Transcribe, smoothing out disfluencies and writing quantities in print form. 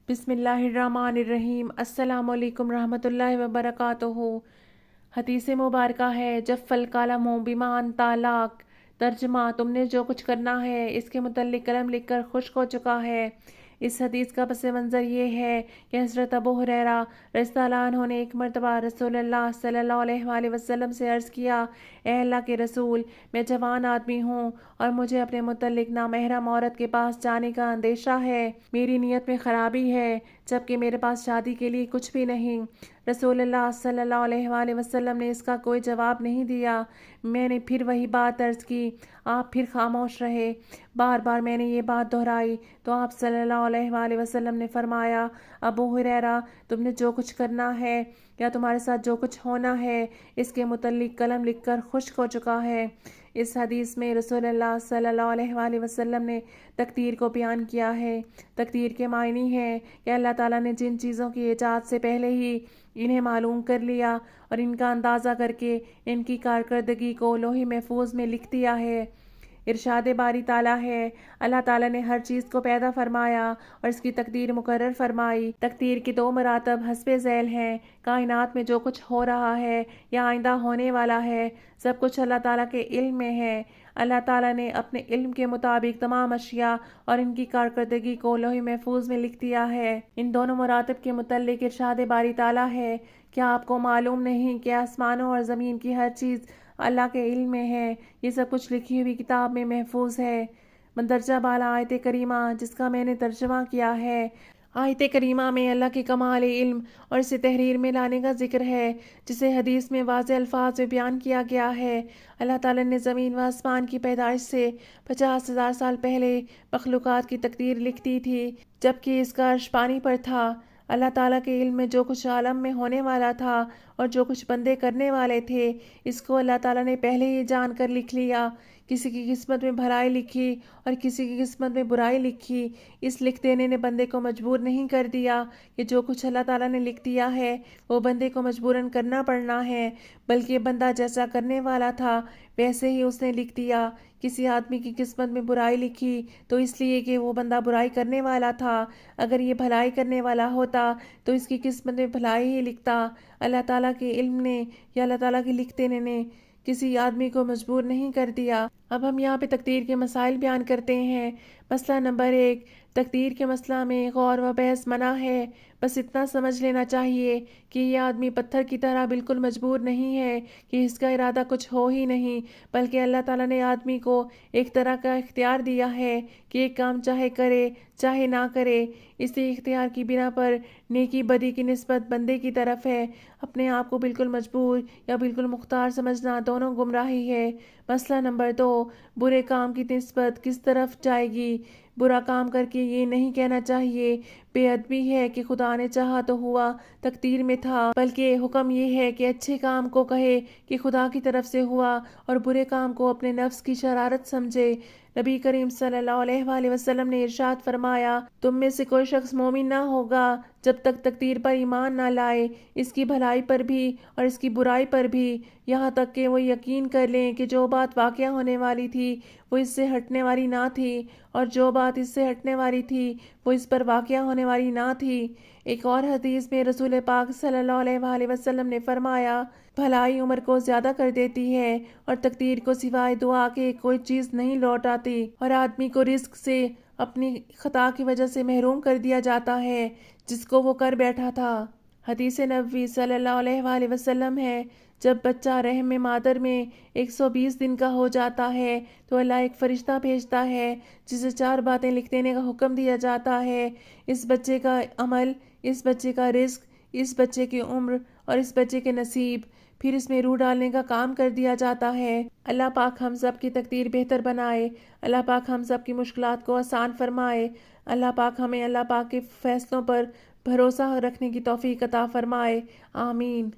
بسم اللہ الرحمن الرحیم۔ السلام علیکم رحمۃ اللہ وبرکاتہ۔ حدیث مبارکہ ہے جب فالقلم بما انت لاق۔ ترجمہ: تم نے جو کچھ کرنا ہے اس کے متعلق قلم لکھ کر خشک ہو چکا ہے۔ اس حدیث کا پس منظر یہ ہے کہ حضرت ابو ہریرہ رضی اللہ عنہ نے ایک مرتبہ رسول اللہ صلی اللہ علیہ وآلہ وسلم سے عرض کیا: اے اللہ کے رسول، میں جوان آدمی ہوں اور مجھے اپنے متعلق نامحرم عورت کے پاس جانے کا اندیشہ ہے۔ میری نیت میں خرابی ہے جبکہ میرے پاس شادی کے لیے کچھ بھی نہیں۔ رسول اللہ صلی اللہ علیہ وآلہ وسلم نے اس کا کوئی جواب نہیں دیا۔ میں نے پھر وہی بات عرض کی، آپ پھر خاموش رہے۔ بار بار میں نے یہ بات دہرائی تو آپ صلی اللہ علیہ وآلہ وسلم نے فرمایا: ابو ہریرہ، تم نے جو کچھ کرنا ہے یا تمہارے ساتھ جو کچھ ہونا ہے اس کے متعلق قلم لکھ کر خشک ہو چکا ہے۔ اس حدیث میں رسول اللہ صلی اللہ علیہ وآلہ وسلم نے تقدیر کو بیان کیا ہے۔ تقدیر کے معنی ہے کہ اللہ تعالیٰ نے جن چیزوں کی ایجاد سے پہلے ہی انہیں معلوم کر لیا اور ان کا اندازہ کر کے ان کی کارکردگی کو لوح محفوظ میں لکھ دیا ہے۔ ارشاد باری تعالیٰ ہے: اللہ تعالیٰ نے ہر چیز کو پیدا فرمایا اور اس کی تقدیر مقرر فرمائی۔ تقدیر کے دو مراتب حسب ذیل ہیں۔ کائنات میں جو کچھ ہو رہا ہے یا آئندہ ہونے والا ہے، سب کچھ اللہ تعالیٰ کے علم میں ہے۔ اللہ تعالیٰ نے اپنے علم کے مطابق تمام اشیاء اور ان کی کارکردگی کو لوح محفوظ میں لکھ دیا ہے۔ ان دونوں مراتب کے متعلق ارشاد باری تعالیٰ ہے: کیا آپ کو معلوم نہیں کہ آسمانوں اور زمین کی ہر چیز اللہ کے علم میں ہے؟ یہ سب کچھ لکھی ہوئی کتاب میں محفوظ ہے۔ مندرجہ بالا آیت کریمہ جس کا میں نے ترجمہ کیا ہے، آیت کریمہ میں اللہ کے کمال علم اور اسے تحریر میں لانے کا ذکر ہے، جسے حدیث میں واضح الفاظ میں بیان کیا گیا ہے۔ اللہ تعالیٰ نے زمین و آسمان کی پیدائش سے 50,000 سال پہلے مخلوقات کی تقدیر لکھ دی تھی، جبکہ اس کا عرش پانی پر تھا۔ اللہ تعالیٰ کے علم میں جو کچھ عالم میں ہونے والا تھا اور جو کچھ بندے کرنے والے تھے، اس کو اللہ تعالیٰ نے پہلے ہی جان کر لکھ لیا۔ کسی کی قسمت میں بھلائی لکھی اور کسی کی قسمت میں برائی لکھی۔ اس لکھ دینے نے بندے کو مجبور نہیں کر دیا کہ جو کچھ اللہ تعالیٰ نے لکھ دیا ہے وہ بندے کو مجبوراً کرنا پڑنا ہے، بلکہ بندہ جیسا کرنے والا تھا ویسے ہی اس نے لکھ دیا۔ کسی آدمی کی قسمت میں برائی لکھی تو اس لیے کہ وہ بندہ برائی کرنے والا تھا۔ اگر یہ بھلائی کرنے والا ہوتا تو اس کی قسمت میں بھلائی ہی لکھتا۔ اللہ تعالیٰ کے علم نے یا اللہ تعالیٰ کے لکھ دینے نے کسی آدمی کو مجبور نہیں کر دیا۔ اب ہم یہاں پہ تقدیر کے مسائل بیان کرتے ہیں۔ مسئلہ نمبر 1، تقدیر کے مسئلہ میں غور و بحث منع ہے۔ بس اتنا سمجھ لینا چاہیے کہ یہ آدمی پتھر کی طرح بالکل مجبور نہیں ہے کہ اس کا ارادہ کچھ ہو ہی نہیں، بلکہ اللہ تعالیٰ نے آدمی کو ایک طرح کا اختیار دیا ہے کہ ایک کام چاہے کرے چاہے نہ کرے۔ اسی اختیار کی بنا پر نیکی بدی کی نسبت بندے کی طرف ہے۔ اپنے آپ کو بالکل مجبور یا بالکل مختار سمجھنا دونوں گمراہی ہے۔ مسئلہ نمبر 2، برے کام کی نسبت کس طرف جائے گی؟ برا کام کر کے یہ نہیں کہنا چاہیے بے ادبی ہے کہ خدا نے چاہا تو ہوا، تقدیر میں تھا، بلکہ حکم یہ ہے کہ اچھے کام کو کہے کہ خدا کی طرف سے ہوا اور برے کام کو اپنے نفس کی شرارت سمجھے۔ نبی کریم صلی اللہ علیہ وآلہ وسلم نے ارشاد فرمایا: تم میں سے کوئی شخص مومن نہ ہوگا جب تک تقدیر پر ایمان نہ لائے، اس کی بھلائی پر بھی اور اس کی برائی پر بھی، یہاں تک کہ وہ یقین کر لیں کہ جو بات واقعہ ہونے والی تھی وہ اس سے ہٹنے والی نہ تھی اور جو بات اس سے ہٹنے والی تھی وہ اس پر واقعہ ہونے والی نہ تھی۔ ایک اور حدیث میں رسول پاک صلی اللہ علیہ وآلہ وسلم نے فرمایا: بھلائی عمر کو زیادہ کر دیتی ہے اور تقدیر کو سوائے دعا کے کوئی چیز نہیں لوٹ آتی، اور آدمی کو رزق سے اپنی خطا کی وجہ سے محروم کر دیا جاتا ہے جس کو وہ کر بیٹھا تھا۔ حدیث نبوی صلی اللہ علیہ وآلہ وسلم ہے: جب بچہ رحم میں مادر میں 120 دن کا ہو جاتا ہے تو اللہ ایک فرشتہ بھیجتا ہے جسے 4 باتیں لکھ دینے کا حکم دیا جاتا ہے: اس بچے کا عمل، اس بچے کا رزق، اس بچے کی عمر اور اس بچے کے نصیب۔ پھر اس میں روح ڈالنے کا کام کر دیا جاتا ہے۔ اللہ پاک ہم سب کی تقدیر بہتر بنائے۔ اللہ پاک ہم سب کی مشکلات کو آسان فرمائے۔ اللہ پاک ہمیں اللہ پاک کے فیصلوں پر بھروسہ رکھنے کی توفیق عطا فرمائے۔ آمین۔